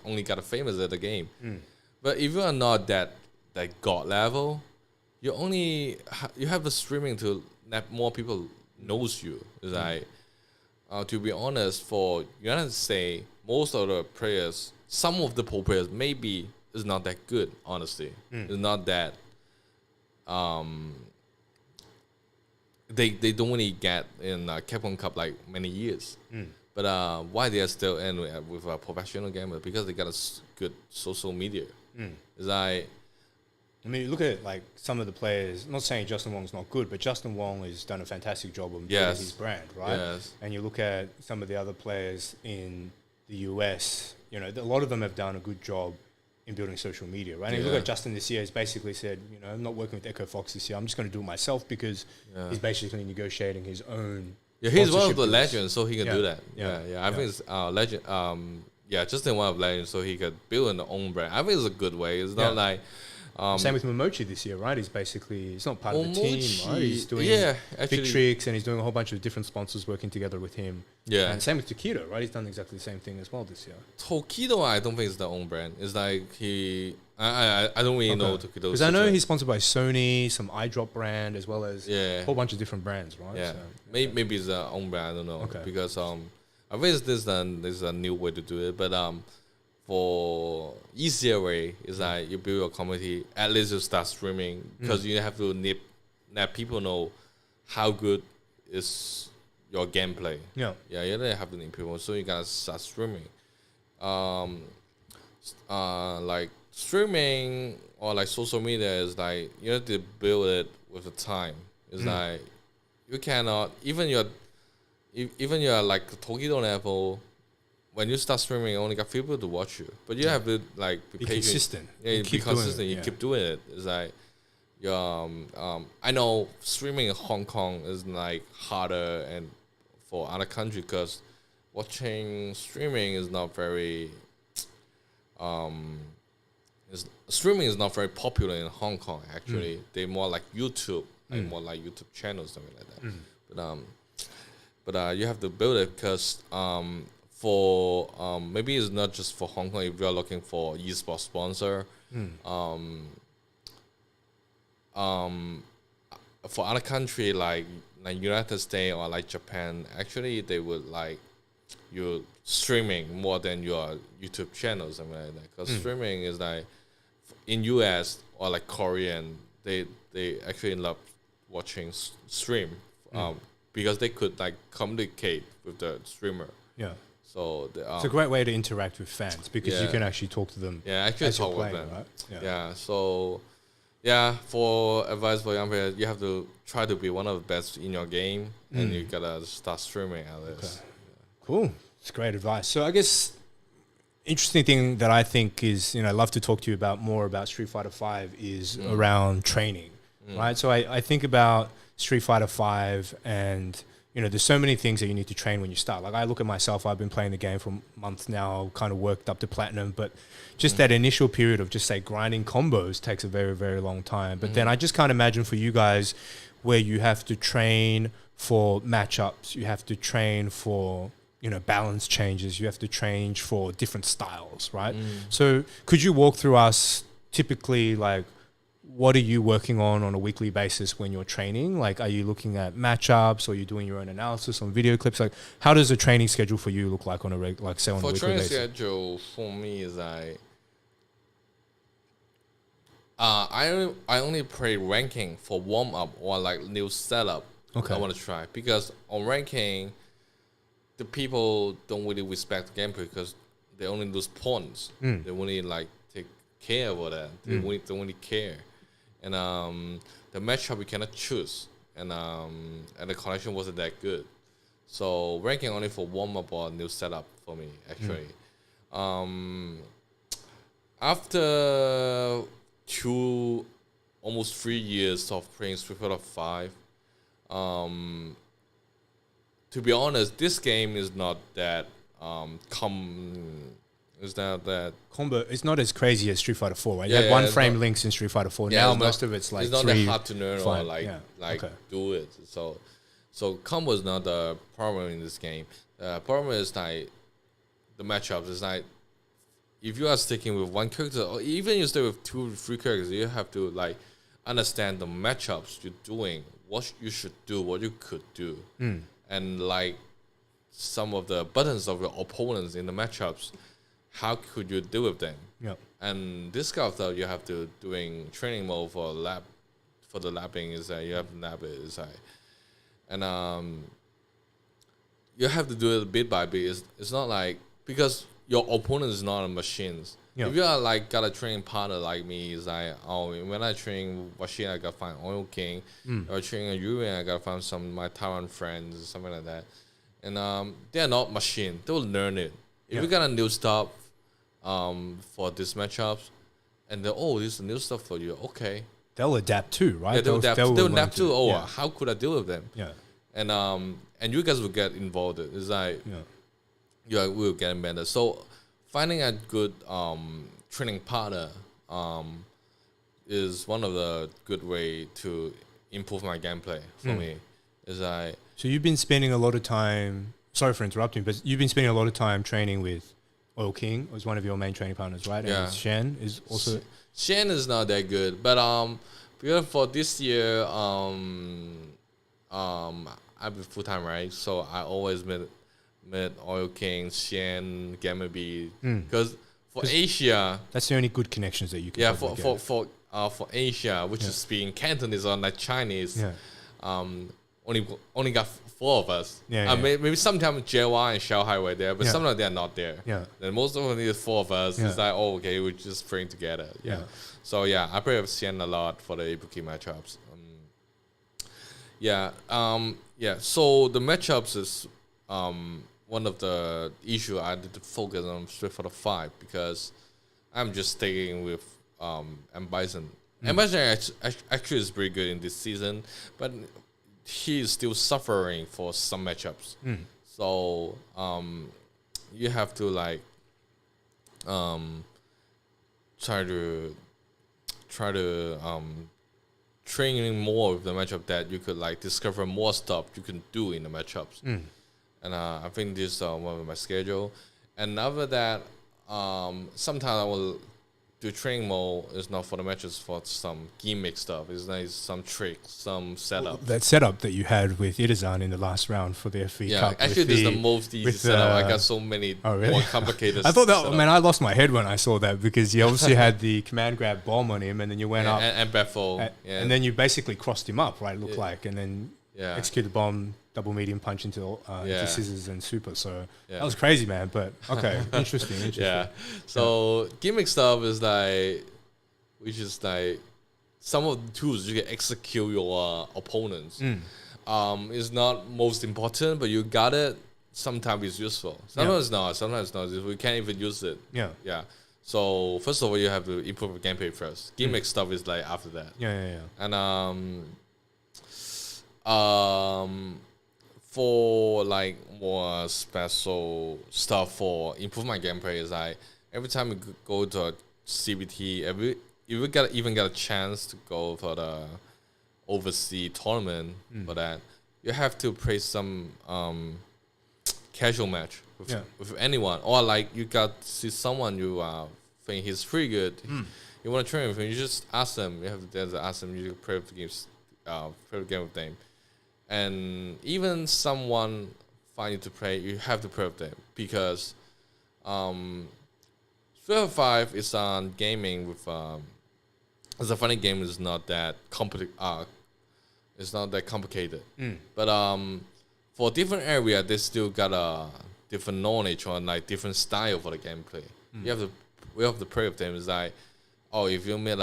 only got a famous at the game. But if you are not that god level, you have the streaming to let more people knows you. It's like to be honest, for United States, most of the players, some of the pro players maybe is not that good. Honestly, it's not that. They don't really get in Capcom Cup like many years. But why they are still in with a professional gamer? Because they got a good social media. It's like, I mean, you look at like some of the players. Not saying Justin Wong's not good, but Justin Wong has done a fantastic job of building his brand, right? Yes. And you look at some of the other players in the US. You know, a lot of them have done a good job in building social media, right? And you look at Justin this year, he's basically said, you know, I'm not working with Echo Fox this year. I'm just going to do it myself because he's basically negotiating his own. yeah, he's one of the sponsorship legends, so he can do that. Yeah. I think it's legend. Justin one of legends, so he could build an own brand. I think it's a good way. It's not like. Same with Momochi this year, right? He's not part of the team, right? He's doing actually, big tricks and he's doing a whole bunch of different sponsors working together with him. Yeah. And same with Takedo, right? He's done exactly the same thing as well this year. Tokido, I don't think it's their own brand. It's like I don't really know Tokido. Because I know he's sponsored by Sony, some eyedrop brand, as well as a whole bunch of different brands, right? Yeah. So, maybe it's their own brand. I don't know. Okay. Because I think this is a new way to do it, but for easier way is like you build your community. At least you start streaming because you have to let people know how good is your gameplay. Yeah. Yeah, you don't have to need people, so you gotta start streaming. Like streaming or like social media is like you have to build it with the time. It's like you cannot even you're like Tokido level. when you start streaming, you only got few people to watch you, but you have to like Be patient. consistent. Yeah, And be keep doing consistent. it, You yeah. keep doing it. It's like, I know streaming in Hong Kong is like harder and for other country because watching streaming is not very, streaming is not very popular in Hong Kong. Actually, they more like YouTube, like more like YouTube channels, something like that. But you have to build it because for maybe it's not just for Hong Kong. If you are looking for esports sponsor, for other country like United States or like Japan, actually they would like you streaming more than your YouTube channel, something like that. Because streaming is like in US or like Korean, they actually love watching stream because they could like communicate with the streamer. Yeah. So It's a great way to interact with fans because you Yeah. can actually talk to them. yeah, actually as you're talk with playing, them. right? Yeah. So yeah, for advice for young players, you have to try to be one of the best in your game, and you gotta start streaming at this. Cool. It's great advice. So I guess interesting thing that I think is, I'd love to talk to you about more about Street Fighter 5 is around training, right? So I think about Street Fighter 5 and, there's so many things that you need to train when you start. Like I look at myself, I've been playing the game for months now, kind of worked up to platinum, but just that initial period of just say grinding combos takes a very, very long time. But then I just can't imagine for you guys where you have to train for matchups, you have to train for, balance changes, you have to train for different styles, right? So could you walk through us typically like, what are you working on a weekly basis when you're training? Like, are you looking at matchups or are you doing your own analysis on video clips? Like, how does a training schedule for you look like on a weekly For basis? training schedule, for me is I only play ranking for warm up or like new setup. Okay. I want to try because on ranking, the people don't really respect the gameplay because they only lose points. They only like take care of that. They don't really care, and the matchup we cannot choose, and the connection wasn't that good. So ranking only for warm up or new setup for me actually. After almost 3 years of playing Street Fighter 5, to be honest, this game is not that Combo, it's not as crazy as Street Fighter 4, right? You Yeah, had one it's frame not- links in Street Fighter 4. Yeah, Now it's most not- of it's like it's not three. that hard to learn or okay. do it. So combo is not the problem in this game. The problem is like the matchups. It's like if you are sticking with one character, or even you stay with 2 or 3 characters, you have to like understand the matchups you're doing, what you should do, what you could do, and like some of the buttons of your opponents in the matchups. How could you deal with them? Yeah. And this kind of stuff you have to doing training mode for the lapping is that you have to lap it is like, and you have to do it bit by bit. It's not like because your opponent is not a machines. Yeah. If you are like got a training partner like me, is like when I train Washington, I gotta find Oil King. Or training a Yuri, I gotta find some of my Taiwan friends, something like that. And they are not machine. They will learn it. If you got a new stuff for these matchups, and then this is new stuff for you, okay. They'll adapt too, right? Yeah, they'll adapt too. Yeah. How could I deal with them? Yeah. And you guys will get involved. It's like you will get better. So finding a good training partner is one of the good way to improve my gameplay for me. Is like So you've been spending a lot of time. Sorry for interrupting, but you've been spending a lot of time training with Oil King as one of your main training partners, right? Yeah. And Shen is also. Shen is not that good, but because for this year, I've been full time, right? So I always met Oil King, Shen, Gamma B, because for Asia, That's the only good connections that you can. probably get. for Asia, which is speaking Cantonese or like Chinese, only got 4 of us. Yeah, yeah. Maybe sometimes JY and Shanghai were there, but Yeah. sometimes they're not there. Yeah. Then most of them is 4 of us. Yeah. It's like, okay, we're just playing together. Yeah. Yeah. So yeah, I play with Xian a lot for the Ibuki matchups. So the matchups is one of the issue I did to focus on Street Fighter 5 because I'm just sticking with M Bison. M Bison actually is pretty good in this season, but he is still suffering for some matchups. So you have to like try to training more with the matchup that you could like discover more stuff you can do in the matchups. And I think this is one of my schedule. And after that, sometimes I will do training mode. It's not for the matches, for some gimmick stuff. It's like some tricks, some setup. That setup that you had with Itazan in the last round for the FV Cup. Actually, this is the most easy setup. I got so many more complicated. I thought that, setup. man, I lost my head when I saw that because you obviously had the command grab bomb on him, and then you went up and baffle, and then you basically crossed him up, right? It looked like, and then executed the bomb, double medium punch into scissors and super. So that was crazy, man. But okay, interesting. Yeah. So gimmick stuff is like, which is like some of the tools you can execute your opponents. It's not most important, but you got it. Sometimes it's useful. Sometimes not. Sometimes not. We can't even use it. Yeah. So first of all, you have to improve the gameplay first. Gimmick stuff is like after that. And for like more special stuff for improve my gameplay is like every time you go to a CBT, if you even get a chance to go for the overseas tournament for that, you have to play some casual match with anyone, or like you got to see someone you think he's pretty good. You want to train with him, you just ask them. You have to ask them. You play the games, play the game with them. And even someone find you to play, you have to play with them because Street Fighter 5 is on gaming with it's a funny game. It's not that complicated. But for different area, they still got a different knowledge or like different style for the gameplay. We have to play with them. It's like, if you meet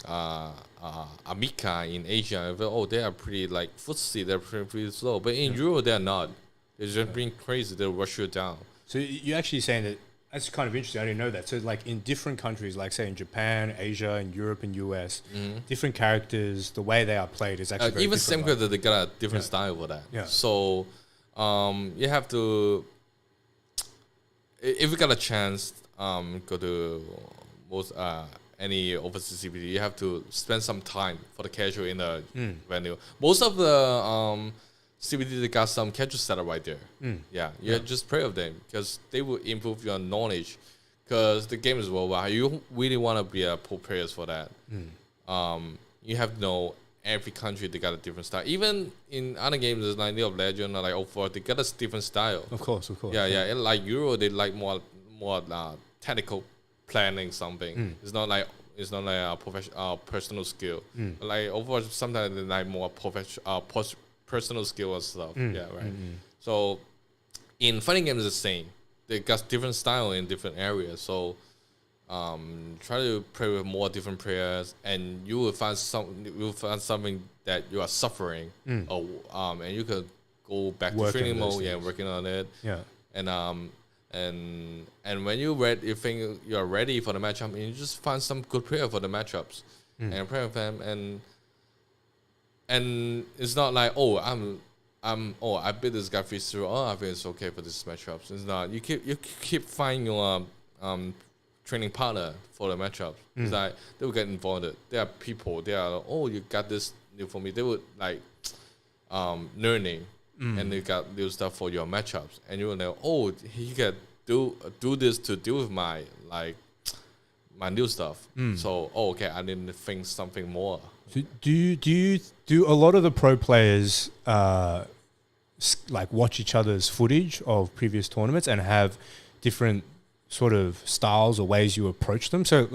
Amika in Asia, they are pretty like footsie, they're pretty slow. But in Europe, they're not. They're just being crazy. They'll rush you down. So you're actually saying that that's kind of interesting. I didn't know that. So like in different countries, like say in Japan, Asia, and Europe and US, different characters, the way they are played is actually very even different. same character, they got a different style for that. So you have to, if you got a chance, go to most any overseas CBT, you have to spend some time for the casual in the venue. Most of the CBT, they got some casual setup right there. You just pray of them because they will improve your knowledge because the game is worldwide. You really want to be a pro players for that. You have to know every country, they got a different style. Even in other games, like League of Legends or like 04, they got a different style. Of course. Yeah. Like Euro, they like more technical planning something. It's not like a professional personal skill. Like overall, sometimes they like more personal skill and stuff. So in fighting games, it's the same. They got different style in different areas. So try to play with more different players, and you will find something that you are suffering, or and you could go back to training mode, working on it. And when you think you are ready for the matchup, and you just find some good player for the matchups and play with them, and it's not like I beat this guy 3-0. I think it's okay for this matchups. It's not. You keep finding your training partner for the matchups. It's like they will get involved. There are people. They are you got this new for me. They would like learning. And you got new stuff for your matchups, and you will know. He can do this to deal with my new stuff. So okay, I need to think something more. So do a lot of the pro players like watch each other's footage of previous tournaments and have different sort of styles or ways you approach them? So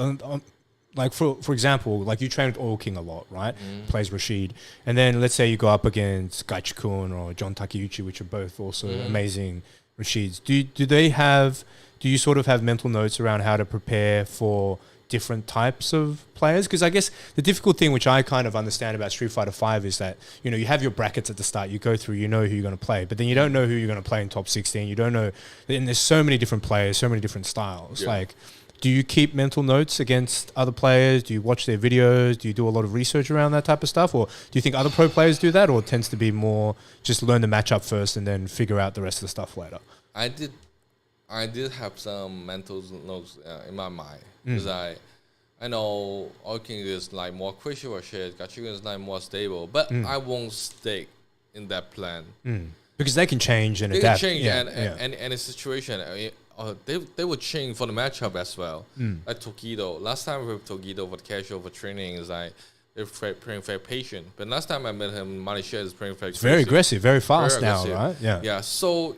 like for example, like you train with Oil King a lot, right? Plays Rashid, and then let's say you go up against Gaichikun or John Takeuchi, which are both also amazing Rashids. Do you sort of have mental notes around how to prepare for different types of players? Because I guess the difficult thing, which I kind of understand about Street Fighter V, is that, you know, you have your brackets at the start, you go through, you know who you're going to play, but then you don't know who you're going to play in top 16. You don't know, and there's so many different players, so many different styles. Like, do you keep mental notes against other players? Do you watch their videos? Do you do a lot of research around that type of stuff? Or do you think other pro players do that, or it tends to be more just learn the matchup first and then figure out the rest of the stuff later? I did have some mental notes in my mind, because I know Orking is like more crazy or shit, Gachigan is like more stable, but I won't stick in that plan. Because they can change and They adapt. can change and any situation. They would change for the matchup as well. Like Tokido. Last time with Tokido for casual for training is like they're playing very patient. But last time I met him, Malaysia is playing very crazy. Very aggressive, very fast very now, right? Yeah. Yeah. So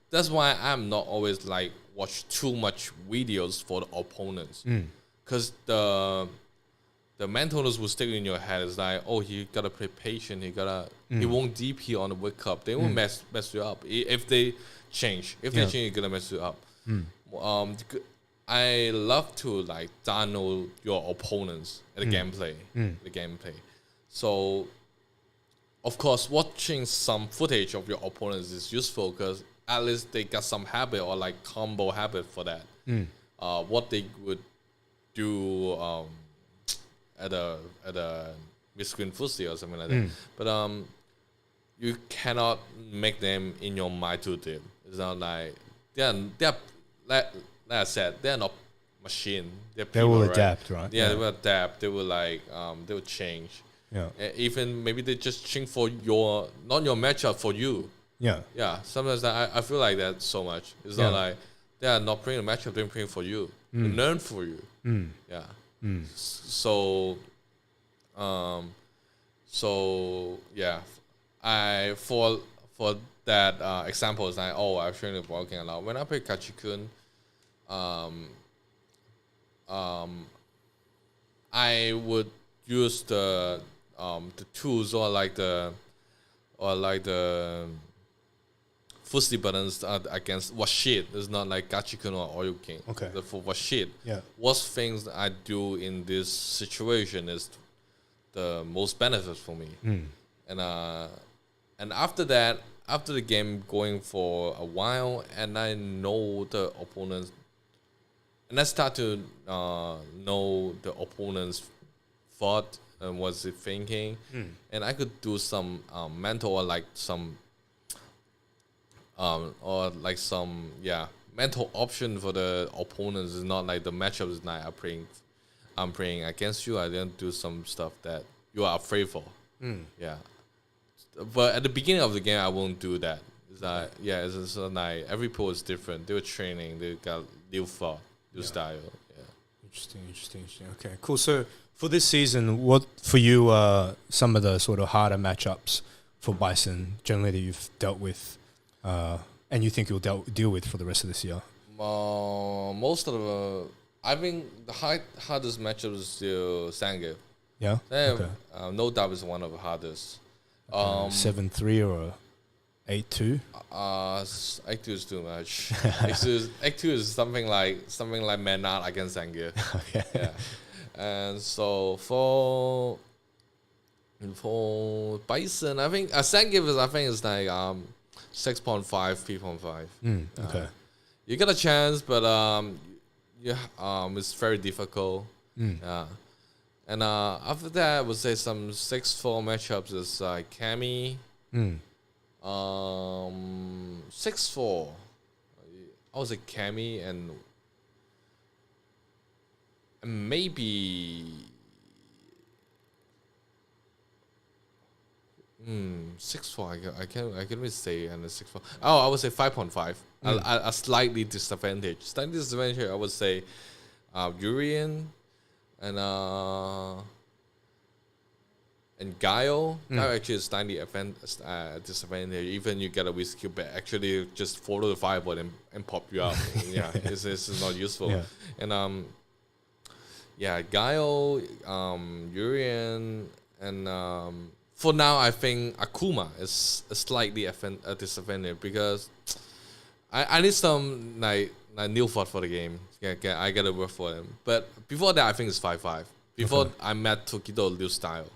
that's why I'm not always like watch too much videos for the opponents, because the mentalness will stick in your head. It's like, oh, he gotta play patient. He won't DP on the wake up. They won't mess you up if they change. If they change, it's gonna mess you up. I love to like download your opponents at the gameplay. So, of course, watching some footage of your opponents is useful, because at least they got some habit or like combo habit for that. What they would do at a mid-screen fussy or something like that. But you cannot make them in your mind too deep. It's not like they're like I said, they're not machine. They're people, They will right? adapt, right? Yeah, they will adapt. They will like they will change. Yeah. Even maybe they just change for not your matchup for you. Yeah. Sometimes I feel like that so much. It's not like they are not playing a matchup, they're playing for you. They learn for you. Yeah. So yeah. I for that example is like, oh, I'm training walking a lot. When I play Kachikun, I would use the tools or like the fussy buttons against what shit. It's not like Gachikun or Oil King. Okay. For what shit. Yeah. What things I do in this situation is the most benefit for me. And after that, after the game going for a while, and I know the opponents, and I start to know the opponent's thought and what's he thinking, and I could do some mental or like some mental option for the opponents. Is not like the matchup is not I'm playing against you. I didn't do some stuff that you are afraid for. Yeah. But at the beginning of the game, I won't do that. It's like, it's like every pro is different. They were training, they got new thought, new style. Yeah. Interesting. Okay, cool. So for this season, what for you are some of the sort of harder matchups for Bison generally that you've dealt with, and you think you'll deal with for the rest of this year? Most of the, I think the hardest matchup is still Sangif. Yeah. Okay. No doubt is one of the hardest. 7-3 or 8-2? 8-2 is too much. 8-2 is something like Manat against Sangif. Okay. Yeah. And so for Bison, I think Sangif is like 6.5, 3.5. Okay. You get a chance, but it's very difficult. And after that, I would say some 6-4 matchups is like Cammy. 6-4. I would say Cammy and maybe 6-4. I can't really say and 6-4. Oh, I would say 5.5. A slightly disadvantage. Slightly disadvantage. I would say Urian. And Guile, Guile actually is slightly disadvantage. Even you get a whiskey back, actually just follow the fireball and pop you out. It's not useful. Yeah. And Guile, Urian, and for now I think Akuma is a slightly a disadvantage, because I need some like new thought for the game. I gotta work for them. But before that, I think it's 5-5. Before I met Tokido Liu style.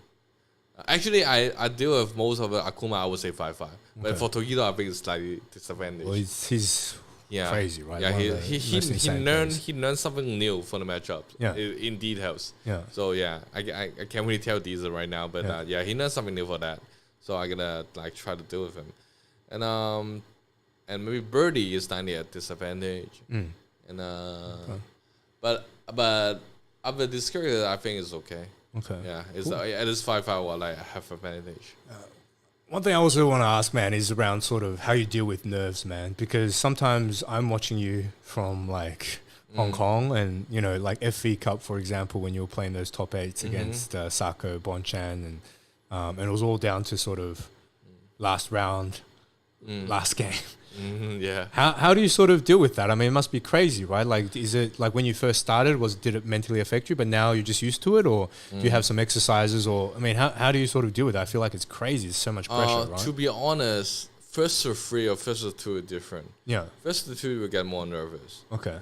Actually, I deal with most of the Akuma. I would say 5-5. But for Tokido, I think it's slightly disadvantage. Well, he's crazy, right? Yeah, he learned something new for the matchup. Yeah, it indeed helps. Yeah. So yeah, I can't really tell these right now, but he learned something new for that. So I gotta like try to deal with him, and maybe Birdie is slightly at disadvantage. And but after this character, I think it's okay. Okay. Yeah, it's at this 5-5 while I have advantage. One thing I also want to ask, man, is around sort of how you deal with nerves, man, because sometimes I'm watching you from like Hong Kong and, you know, like FV Cup, for example, when you were playing those top eights against Sako, Bonchan, and it was all down to sort of last round, last game. Yeah. How do you sort of deal with that? I mean, it must be crazy, right? Like, is it like when you first started, did it mentally affect you, but now you're just used to it, or do you have some exercises, or I mean, how do you sort of deal with that? I feel like it's crazy. There's so much pressure, right? To be honest, first to three or first to two are different. Yeah. First to two, you will get more nervous. Okay.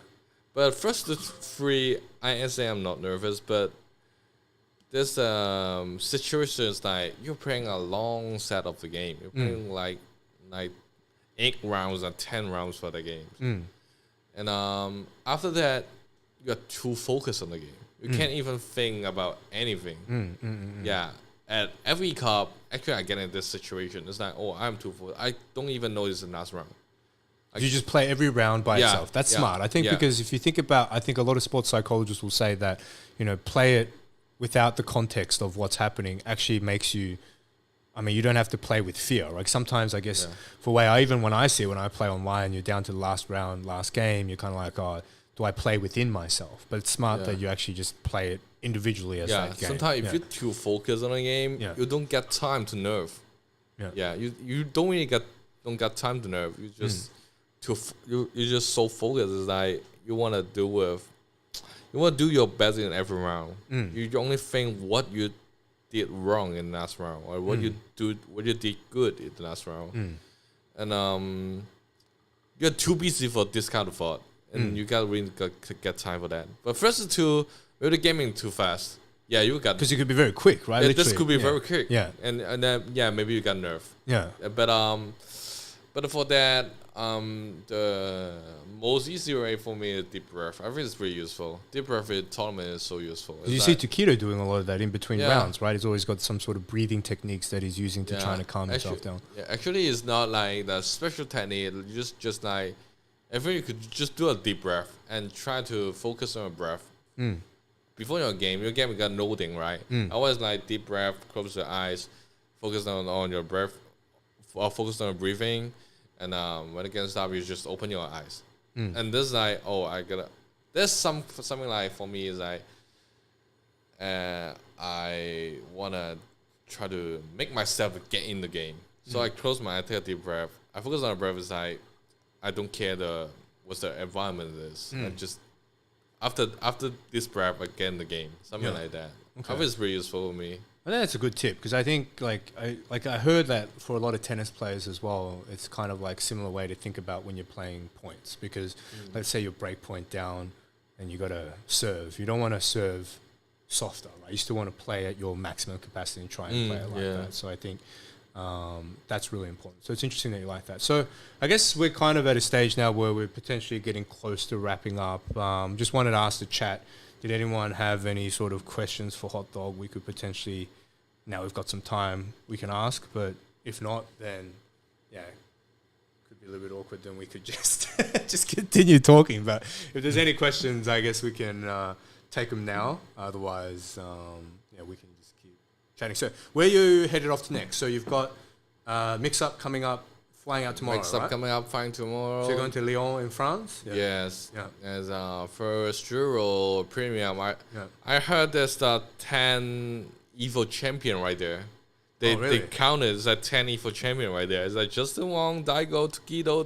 But first to three, I say I'm not nervous, but there's situations like you're playing a long set of the game. You're playing like 8 rounds or 10 rounds for the game. And after that, you are too focused on the game. You can't even think about anything. Yeah. At every cup, actually, I get in this situation. It's like, oh, I'm too focused. I don't even know it's the last round. You just play every round by itself. That's smart. I think because if you think about, I think a lot of sports psychologists will say that, you know, play it without the context of what's happening actually makes you, I mean, you don't have to play with fear. Like sometimes I guess for when I play online, you're down to the last round, last game, you're kind of like, oh, do I play within myself? But it's smart that you actually just play it individually as that game. Sometimes if you're too focused on a game, you don't get time to nerve. You don't really get time to nerve. You just you're just so focused. It's like you want to do your best in every round. You only think what you did wrong in the last round, or what you did good in the last round, and you're too busy for this kind of thought, and you gotta really get time for that. But first two, if the gaming too fast, you got, because it could be very quick, right? This could be very quick, and then maybe you got nerve, but for that, the most easy way for me is deep breath. I think it's pretty useful. Deep breath in tournament is so useful. You see Takedo doing a lot of that in between rounds, right? He's always got some sort of breathing techniques that he's using to try to calm himself down. Yeah, actually, it's not like the special technique. Just like, I think you could just do a deep breath and try to focus on your breath. Before your game you got noting, right? I always like deep breath, close your eyes, focus on your breath, or focus on your breathing. And when it gets stopped, you just open your eyes. And this is like, there's something like, for me, is like, I want to try to make myself get in the game. So I close my eyes, take a deep breath. I focus on the breath. It's like, I don't care what the environment is. I just, after this breath, I get in the game. Something like that. Okay. I think it's pretty useful for me. I think that's a good tip, because I think I heard that for a lot of tennis players as well, it's kind of like similar way to think about when you're playing points, because let's say your break point down and you got to serve. You don't want to serve softer, right? You still want to play at your maximum capacity and try and play it like that. So I think that's really important. So it's interesting that you like that. So I guess we're kind of at a stage now where we're potentially getting close to wrapping up. Just wanted to ask the chat, did anyone have any sort of questions for Hot Dog? We could potentially, now we've got some time, we can ask, but if not, then could be a little bit awkward. Then we could just just continue talking. But if there's any questions, I guess we can take them now. Otherwise, we can just keep chatting. So where you headed off to next? So you've got Mix Up coming up, flying out tomorrow, Mix Up coming up, flying tomorrow. So you're going to Lyon in France? Yes. As first Euro Premium, I heard there's the 10 EVO champion right there. They counted as a 10 EVO champion right there. It's like Justin Wong, Daigo, Tokido,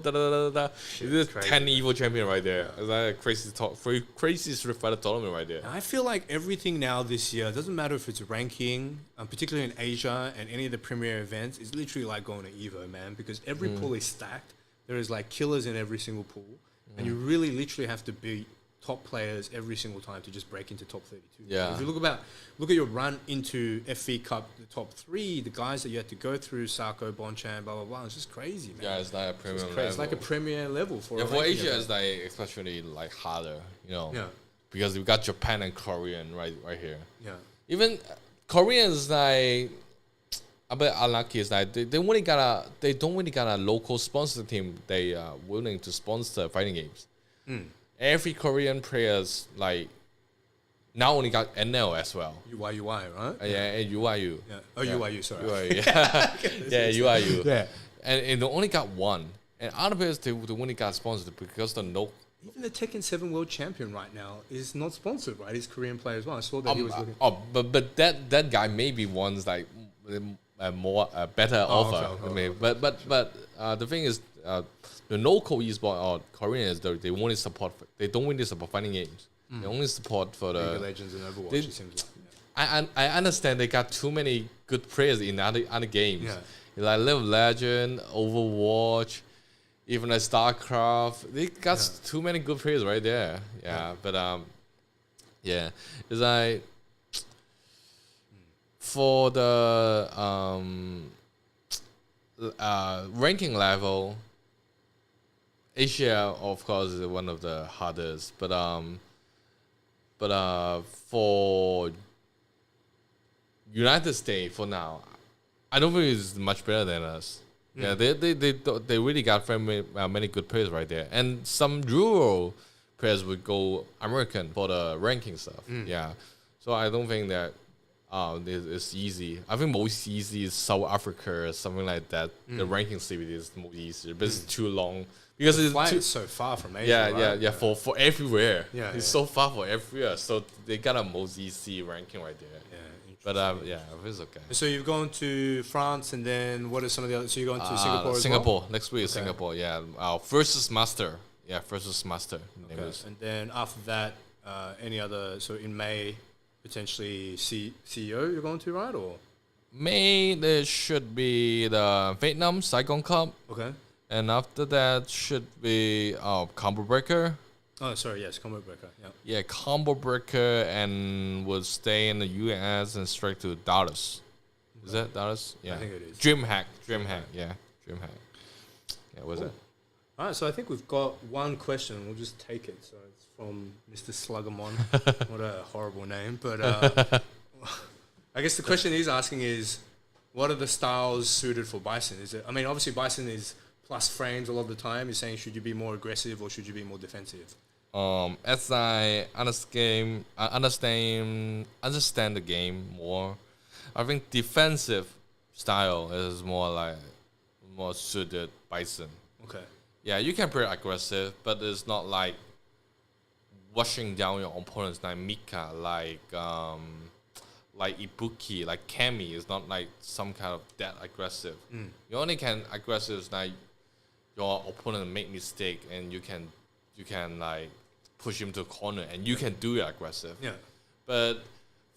It's 10 EVO champion right there. It's like a crazy Street Fighter tournament right there. I feel like everything now this year, it doesn't matter if it's ranking, particularly in Asia and any of the premier events, it's literally like going to EVO, man, because every pool is stacked. There is like killers in every single pool. and you really literally have to beat top players every single time to just break into top 32. Yeah. If you look at your run into FV Cup, the top 3, the guys that you had to go through, Sako, Bonchan, blah blah blah, it's just crazy, man. Yeah, it's like a premium level. It's like a premier level for. Yeah, a for ranking Asia, event. it's like especially like harder, you know. Yeah. Because you got Japan and Korean right here. Yeah. Even Koreans like a bit unlucky. Is like they don't really got a local sponsor team. They are willing to sponsor fighting games. Every Korean players like now only got NL as well. UIUI, right? Yeah, and UIU. Yeah. Oh, UIU, sorry. UIU. Yeah, UIU. Yeah. And they only got one. And other players they only got sponsored because the no. Even the Tekken 7 world champion right now is not sponsored, right? He's a Korean player as well. I saw that he was looking. But that guy maybe wants like a more better offer. Okay. But the thing is, the local esport or Koreans they only support. They don't really support fighting games. They only support for League the of Legends and Overwatch. It seems like. Yeah. I understand they got too many good players in other games. Yeah. Like League of Legends, Overwatch, even like StarCraft. They got too many good players right there. Yeah. But yeah, it's like for the ranking level, Asia of course is one of the hardest. But for United States for now, I don't think it's much better than us. Yeah, they really got many good players right there, and some rural players would go American for the ranking stuff. Yeah, so I don't think that it's easy. I think most easy is South Africa or something like that. The ranking series is most easier, but it's too long because It's so far from Asia. yeah. For everywhere, Yeah, it's so far for everywhere. So they got a most easy ranking right there. Yeah. But yeah, it's okay. So you've gone to France, and then what are some of the other? So you're going to Singapore as Singapore. well? Next week is Singapore. Yeah, versus Master. Yeah, versus Master. Name is. And then after that, any other? So in May, potentially CEO you're going to, right? Or May there should be the Vietnam Saigon Cup, okay. and after that should be Combo Breaker. Oh, sorry. Yes, Combat Breaker. Yeah. Yeah, Combo Breaker, and would stay in the US and straight to Dallas. Is that Dallas? Yeah, I think it is. DreamHack. Yeah, DreamHack. Yeah, what's that? All right. So I think we've got one question. We'll just take it. So it's from Mr. Sluggermon. What a horrible name, but I guess the question he's asking is, what are the styles suited for Bison? Is it? I mean, obviously Bison is plus frames a lot of the time. He's saying, should you be more aggressive or should you be more defensive? As I understand the game more, I think defensive style is more suited Bison. Okay. Yeah, you can play aggressive, but it's not like washing down your opponents like Mika, like Ibuki, like Kami. Is not like some kind of that aggressive. You only can aggressive like your opponent make mistake and you can like push him to a corner and you can do it aggressive. Yeah. But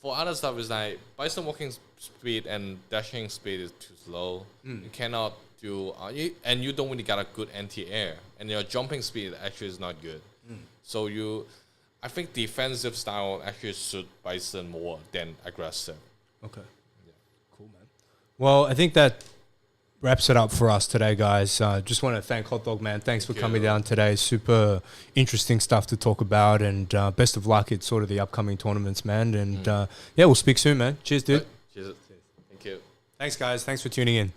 for other stuff, it's like Bison walking speed and dashing speed is too slow. You cannot do, and you don't really got a good anti-air, and your jumping speed actually is not good. So I think defensive style actually suit Bison more than aggressive. Okay. Yeah. Cool, man. Well, I think that wraps it up for us today, guys. Just want to thank Hot Dog, man. Thanks for coming down today. Super interesting stuff to talk about, and best of luck at sort of the upcoming tournaments, man. And yeah, we'll speak soon, man. Cheers, dude. Cheers. Thank you. Thanks, guys. Thanks for tuning in.